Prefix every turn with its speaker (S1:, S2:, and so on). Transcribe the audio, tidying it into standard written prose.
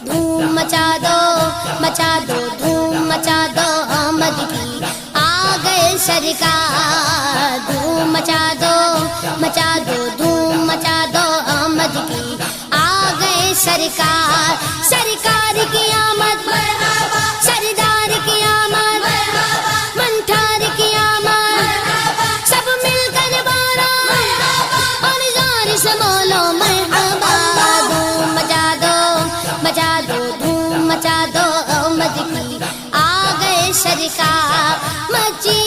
S1: دھوم مچا دو دھوم مچا دو آمد کی آ گئے سرکار دھوم مچا دو دھوم مچا دو آمد کی آ گئے سرکار سرکار کی آمد مرحبا سردار کی آمد مرحبا منٹھار کی آمد سب مل کر بارا مرحبا اور زور سے بولو مرحبا دھوم مچا دو دھوم مچا دو آمد کی آ گئے سرکار مچی